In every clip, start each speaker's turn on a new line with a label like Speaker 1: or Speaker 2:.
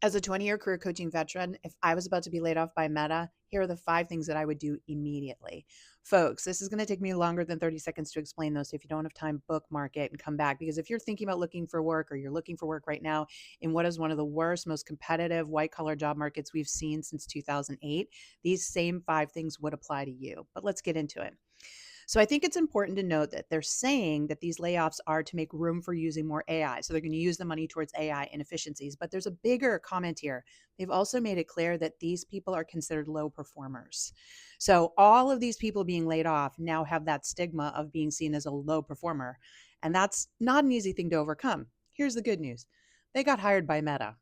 Speaker 1: As a 20-year career coaching veteran, if I was about to be laid off by Meta, here are the 5 things that I would do immediately. Folks, this is going to take me longer than 30 seconds to explain those. So if you don't have time, bookmark it and come back. Because if you're thinking about looking for work or you're looking for work right now in what is one of the worst, most competitive white collar job markets we've seen since 2008, these same 5 things would apply to you. But let's get into it. So I think it's important to note that they're saying that these layoffs are to make room for using more AI. So they're going to use the money towards AI inefficiencies. But there's a bigger comment here. They've also made it clear that these people are considered low performers. So all of these people being laid off now have that stigma of being seen as a low performer. And that's not an easy thing to overcome. Here's the good news: they got hired by Meta.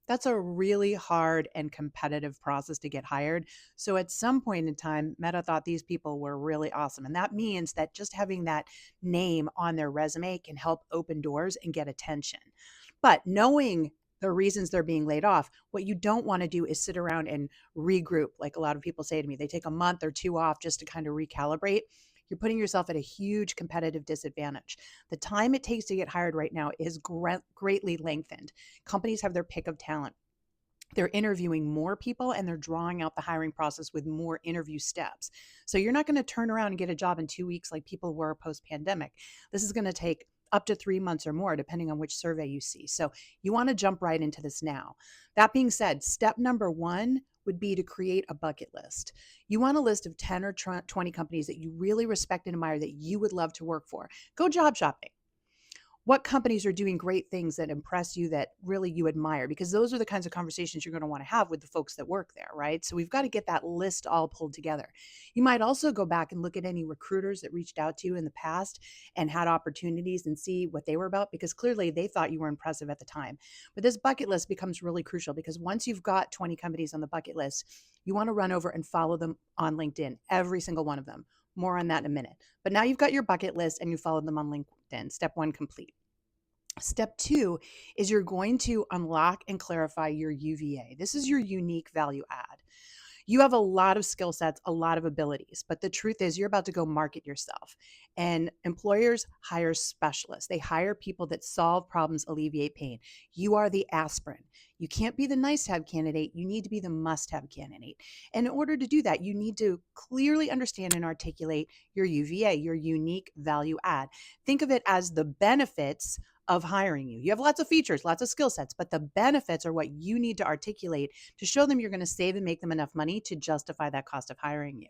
Speaker 1: That's a really hard and competitive process to get hired. So at some point in time, Meta thought these people were really awesome. And that means that just having that name on their resume can help open doors and get attention. But knowing the reasons they're being laid off, what you don't want to do is sit around and regroup. Like a lot of people say to me, they take a month or two off just to kind of recalibrate. You're putting yourself at a huge competitive disadvantage. The time it takes to get hired right now is greatly lengthened. Companies have their pick of talent. They're interviewing more people and they're drawing out the hiring process with more interview steps. So you're not going to turn around and get a job in 2 weeks like people were post pandemic. This is going to take up to 3 months or more, depending on which survey you see. So you want to jump right into this now. That being said, step number one would be to create a bucket list. You want a list of 10 or 20 companies that you really respect and admire that you would love to work for. Go job shopping. What companies are doing great things that impress you, that really you admire? Because those are the kinds of conversations you're going to want to have with the folks that work there, right? So we've got to get that list all pulled together. You might also go back and look at any recruiters that reached out to you in the past and had opportunities and see what they were about, because clearly they thought you were impressive at the time. But this bucket list becomes really crucial, because once you've got 20 companies on the bucket list, you want to run over and follow them on LinkedIn, every single one of them. More on that in a minute. But now you've got your bucket list and you followed them on LinkedIn. Step one complete. Step two is you're going to unlock and clarify your UVA. This is your unique value add. You have a lot of skill sets, a lot of abilities, but the truth is you're about to go market yourself. And employers hire specialists. They hire people that solve problems, alleviate pain. You are the aspirin. You can't be the nice to have candidate. You need to be the must have candidate. And in order to do that, you need to clearly understand and articulate your UVA, your unique value add. Think of it as the benefits of hiring you. You have lots of features, lots of skill sets, but the benefits are what you need to articulate to show them you're going to save and make them enough money to justify that cost of hiring you.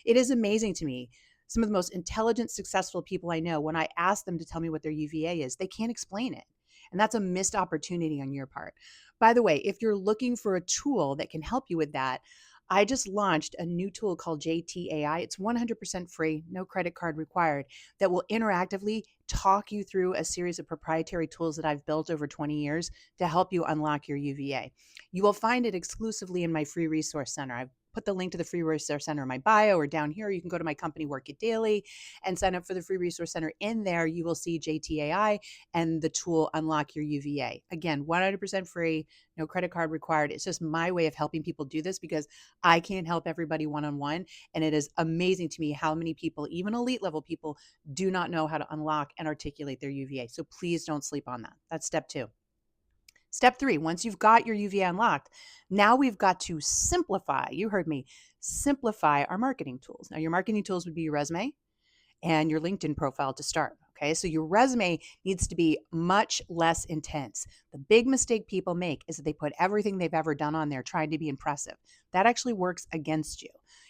Speaker 1: It is amazing to me. Some of the most intelligent, successful people I know, when I ask them to tell me what their UVA is, they can't explain it. And that's a missed opportunity on your part. By the way, if you're looking for a tool that can help you with that, I just launched a new tool called JTAI. It's 100% free, no credit card required, that will interactively talk you through a series of proprietary tools that I've built over 20 years to help you unlock your UVA. You will find it exclusively in my free resource center. I've put the link to the free resource center in my bio or down here. You can go to my company, Work It Daily, and sign up for the free resource center. In there, you will see JTAI and the tool Unlock Your UVA. Again, 100% free, no credit card required. It's just my way of helping people do this, because I can't help everybody one-on-one. And it is amazing to me how many people, even elite level people, do not know how to unlock and articulate their UVA. So please don't sleep on that. That's step two. Step three, once you've got your UVA unlocked, now we've got to simplify. You heard me, simplify our marketing tools. Now, your marketing tools would be your resume and your LinkedIn profile to start. Okay, so your resume needs to be much less intense. The big mistake people make is that they put everything they've ever done on there trying to be impressive. That actually works against you.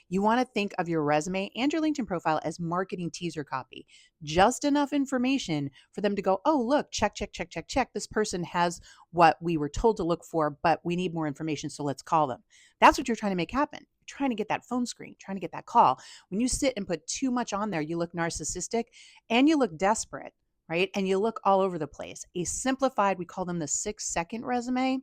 Speaker 1: You want to think of your resume and your LinkedIn profile as marketing teaser copy, just enough information for them to go, oh, look, check, check, check, check, check. This person has what we were told to look for, but we need more information, so let's call them. That's what you're trying to make happen. You're trying to get that phone screen, trying to get that call. When you sit and put too much on there, you look narcissistic and you look desperate, right? And you look all over the place. A simplified, we call them the 6-second resume,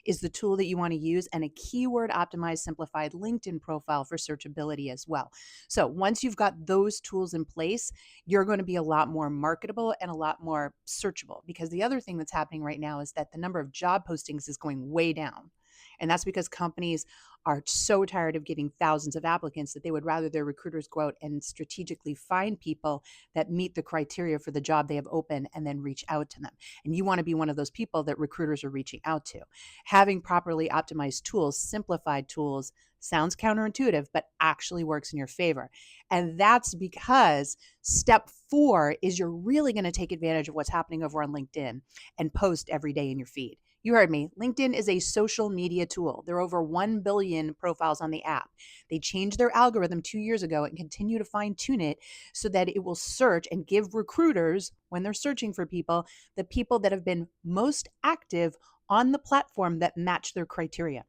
Speaker 1: is the tool that you want to use, and a keyword optimized, simplified LinkedIn profile for searchability as well. So once you've got those tools in place, you're going to be a lot more marketable and a lot more searchable, because the other thing that's happening right now is that the number of job postings is going way down. And that's because companies are so tired of getting thousands of applicants that they would rather their recruiters go out and strategically find people that meet the criteria for the job they have open and then reach out to them. And you want to be one of those people that recruiters are reaching out to. Having properly optimized tools, simplified tools, sounds counterintuitive, but actually works in your favor. And that's because step 4 is you're really going to take advantage of what's happening over on LinkedIn and post every day in your feed. You heard me. LinkedIn is a social media tool. There are over 1 billion profiles on the app. They changed their algorithm 2 years ago and continue to fine tune it so that it will search and give recruiters, when they're searching for people, the people that have been most active on the platform that match their criteria.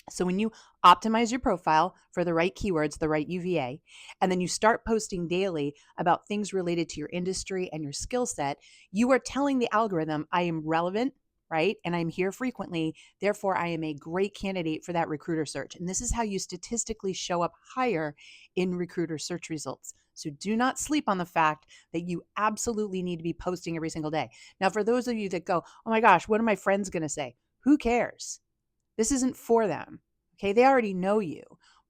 Speaker 1: So when you optimize your profile for the right keywords, the right UVA, and then you start posting daily about things related to your industry and your skill set, you are telling the algorithm, I am relevant, right? And I'm here frequently. Therefore, I am a great candidate for that recruiter search. And this is how you statistically show up higher in recruiter search results. So do not sleep on the fact that you absolutely need to be posting every single day. Now, for those of you that go, oh my gosh, what are my friends going to say? Who cares? This isn't for them. Okay, they already know you.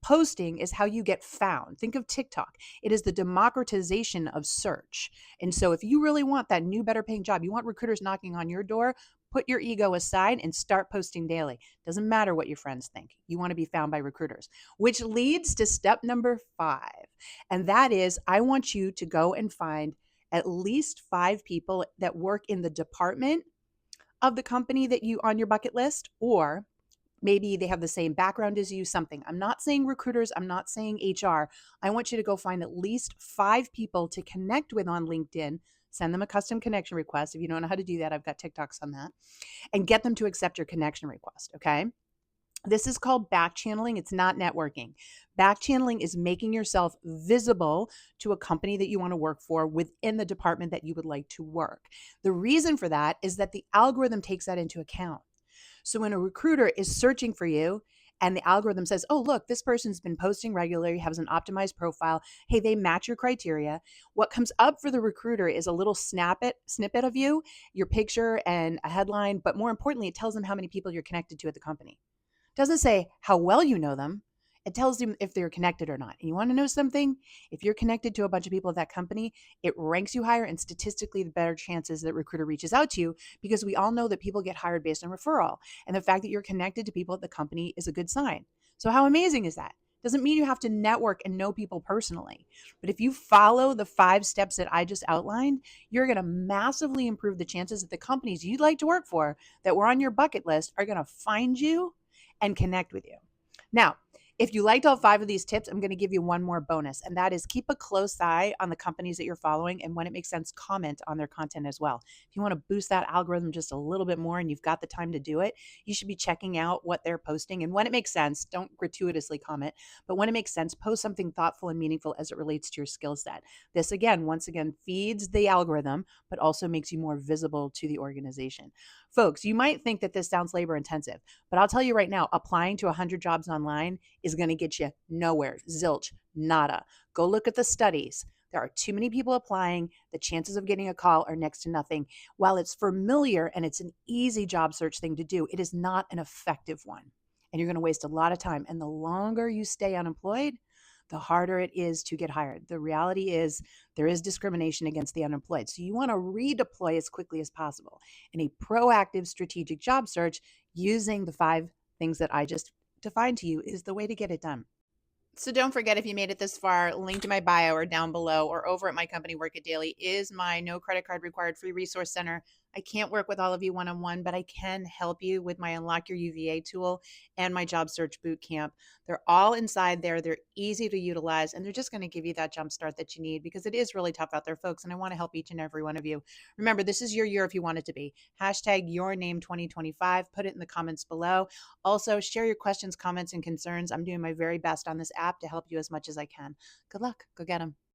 Speaker 1: Posting is how you get found. Think of TikTok. It is the democratization of search. And so if you really want that new, better paying job, you want recruiters knocking on your door, put your ego aside and start posting daily. Doesn't matter what your friends think. You want to be found by recruiters, which leads to step number 5. And that is, I want you to go and find at least 5 people that work in the department of the company that you on your bucket list, or maybe they have the same background as you, something. I'm not saying recruiters, I'm not saying HR. I want you to go find at least 5 people to connect with on LinkedIn. Send them a custom connection request. If you don't know how to do that, I've got TikToks on that. And get them to accept your connection request, okay? This is called back channeling. It's not networking. Back channeling is making yourself visible to a company that you want to work for within the department that you would like to work. The reason for that is that the algorithm takes that into account. So when a recruiter is searching for you and the algorithm says, oh, look, this person's been posting regularly, has an optimized profile. Hey, they match your criteria. What comes up for the recruiter is a little snippet of you, your picture and a headline. But more importantly, it tells them how many people you're connected to at the company. It doesn't say how well you know them. It tells them if they're connected or not. And you want to know something? If you're connected to a bunch of people at that company, it ranks you higher, and statistically the better chances that recruiter reaches out to you, because we all know that people get hired based on referral. And the fact that you're connected to people at the company is a good sign. So how amazing is that? Doesn't mean you have to network and know people personally. But if you follow the 5 steps that I just outlined, you're going to massively improve the chances that the companies you'd like to work for that were on your bucket list are going to find you and connect with you. Now, if you liked all 5 of these tips, I'm going to give you one more bonus, and that is keep a close eye on the companies that you're following, and when it makes sense, comment on their content as well. If you want to boost that algorithm just a little bit more and you've got the time to do it, you should be checking out what they're posting. And when it makes sense, don't gratuitously comment, but when it makes sense, post something thoughtful and meaningful as it relates to your skill set. This, again, once again, feeds the algorithm, but also makes you more visible to the organization. Folks, you might think that this sounds labor intensive, but I'll tell you right now, applying to 100 jobs online is going to get you nowhere. Zilch, nada. Go look at the studies. There are too many people applying. The chances of getting a call are next to nothing. While it's familiar and it's an easy job search thing to do, it is not an effective one. And you're going to waste a lot of time. And the longer you stay unemployed, the harder it is to get hired. The reality is there is discrimination against the unemployed. So you want to redeploy as quickly as possible in a proactive strategic job search using the 5 things that I just defined to you is the way to get it done. So don't forget, if you made it this far, linked in my bio or down below or over at my company, Work It Daily, is my no credit card required free resource center. I can't work with all of you one-on-one, but I can help you with my Unlock Your UVA tool and my job search boot camp. They're all inside there. They're easy to utilize, and they're just going to give you that jump start that you need, because it is really tough out there, folks, and I want to help each and every one of you. Remember, this is your year if you want it to be. Hashtag your name 2025. Put it in the comments below. Also, share your questions, comments, and concerns. I'm doing my very best on this app to help you as much as I can. Good luck. Go get them.